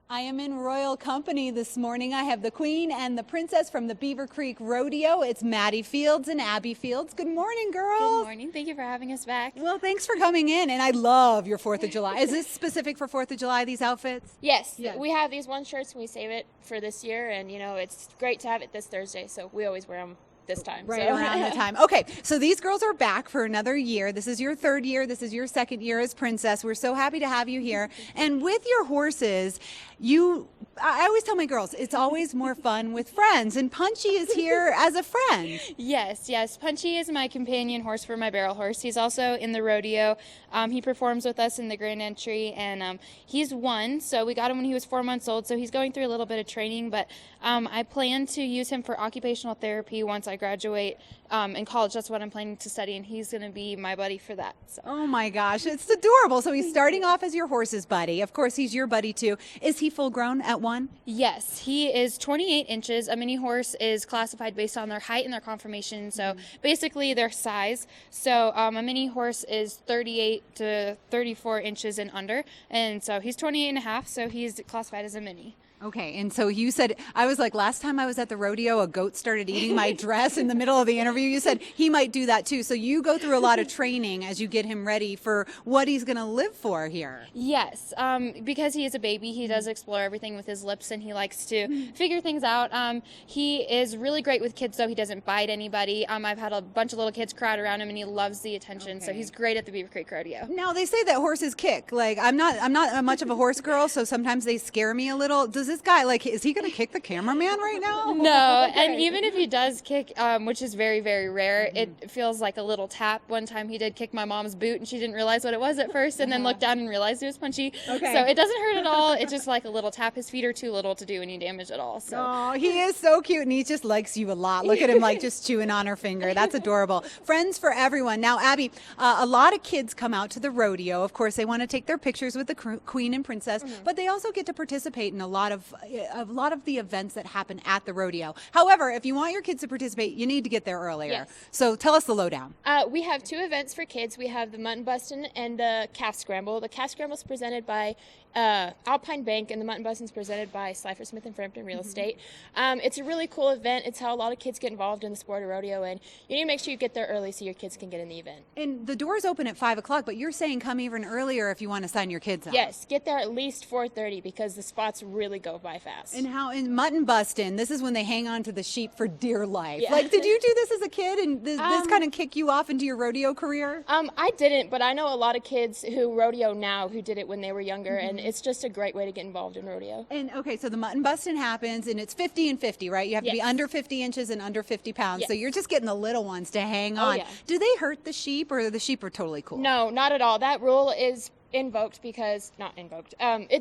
I am in royal company this morning. I have the Queen and the Princess from the Beaver Creek Rodeo. It's Maddy Fields and Abby Fields. Good morning, girls. Good morning. Thank you for having us back. Well, thanks for coming in, and I love your 4th of July. Is this specific for 4th of July, these outfits? Yes. We have these one shirts and we save it for this year, and it's great to have it this Thursday, so we always wear them this time. Right around the time. Okay, so these girls are back for another year. This is your 3rd year. This is your 2nd year as Princess. We're so happy to have you here. And with your horses, I always tell my girls, it's always more fun with friends, and Punchy is here as a friend. Yes. Punchy is my companion horse for my barrel horse. He's also in the rodeo. He performs with us in the Grand Entry, and he's won. So we got him when he was 4 months old, so he's going through a little bit of training, but I plan to use him for occupational therapy once I graduate in college. That's what I'm planning to study, and he's going to be my buddy for that. So. Oh my gosh, it's adorable. So he's starting off as your horse's buddy. Of course, he's your buddy too. Is he full grown at 1? Yes, he is 28 inches. A mini horse is classified based on their height and their conformation, so basically their size. So a mini horse is 38 to 34 inches and under, and so he's 28 and a half, so he's classified as a mini. Okay, and so you said, I was like, last time I was at the rodeo, a goat started eating my dress in the middle of the interview. You said he might do that too. So you go through a lot of training as you get him ready for what he's going to live for here. Yes, because he is a baby, he does explore everything with his lips, and he likes to figure things out. He is really great with kids, though. He doesn't bite anybody. I've had a bunch of little kids crowd around him, and he loves the attention. So he's great at the Beaver Creek Rodeo. Now they say that horses kick. Like I'm not much of a horse girl, so sometimes they scare me a little. Does this guy, like, is he going to kick the cameraman right now? No, and even if he does kick, which is very, very rare, it feels like a little tap. One time he did kick my mom's boot, and she didn't realize what it was at first, and then looked down and realized it was Punchy. Okay. So it doesn't hurt at all. It's just like a little tap. His feet are too little to do any damage at all. So. Oh, he is so cute, and he just likes you a lot. Look at him, like, just chewing on her finger. That's adorable. Friends for everyone. Now, Abby, a lot of kids come out to the rodeo. Of course, they want to take their pictures with the Queen and Princess, but they also get to participate in a lot of the events that happen at the rodeo. However, if you want your kids to participate, you need to get there earlier. Yes. So tell us the lowdown. We have 2 events for kids. We have the mutton bustin' and the calf scramble. The calf scramble is presented by Alpine Bank, and the mutton bustin' is presented by Slifer Smith and Frampton Real Estate. It's a really cool event. It's how a lot of kids get involved in the sport of rodeo, and you need to make sure you get there early so your kids can get in the event. And the doors open at 5 o'clock, but you're saying come even earlier if you want to sign your kids up. Yes, get there at least 4:30 because the spots really go by fast. And how in mutton bustin', this is when they hang on to the sheep for dear life. Yeah. Like, did you do this as a kid, and this kind of kick you off into your rodeo career? I didn't, but I know a lot of kids who rodeo now who did it when they were younger, and it's just a great way to get involved in rodeo. And okay, so the mutton bustin' happens, and it's 50 and 50, right? You have to be under 50 inches and under 50 pounds. Yes. So you're just getting the little ones to hang on. Yeah. Do they hurt the sheep, or the sheep are totally cool? No, not at all. That rule is it's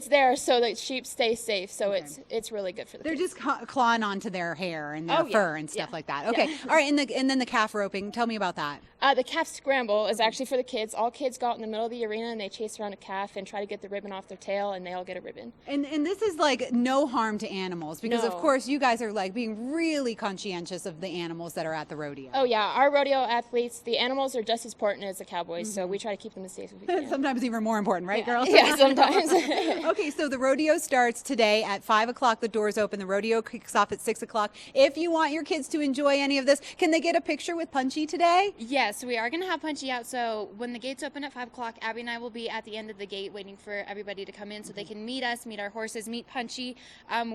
there so that sheep stay safe, so it's really good for the They're kids. just clawing onto their hair and their fur and stuff like that. Okay, all right, and then the calf roping. Tell me about that. The calf scramble is actually for the kids. All kids go out in the middle of the arena and they chase around a calf and try to get the ribbon off their tail, and they all get a ribbon. And this is like no harm to animals, because No. of course you guys are like being really conscientious of the animals that are at the rodeo. Oh yeah, our rodeo athletes, the animals are just as important as the cowboys, so we try to keep them as safe as we can. Sometimes even more important, right, girls? Yeah, sometimes. Okay, so the rodeo starts today at 5 o'clock. The doors open. The rodeo kicks off at 6 o'clock. If you want your kids to enjoy any of this, can they get a picture with Punchy today? Yes, we are going to have Punchy out. So when the gates open at 5 o'clock, Abby and I will be at the end of the gate waiting for everybody to come in so they can meet us, meet our horses, meet Punchy.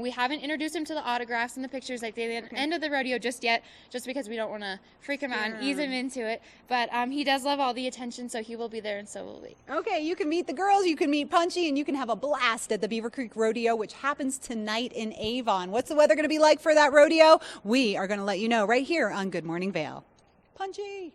We haven't introduced him to the autographs and the pictures like the end of the rodeo just yet, just because we don't want to freak him out and ease him into it. But he does love all the attention, so he will be there, and so will we. Okay, you can meet the girls, you can meet Punchy, and you can have a blast at the Beaver Creek Rodeo, which happens tonight in Avon. What's the weather going to be like for that rodeo? We are going to let you know right here on Good Morning Vail. Punchy!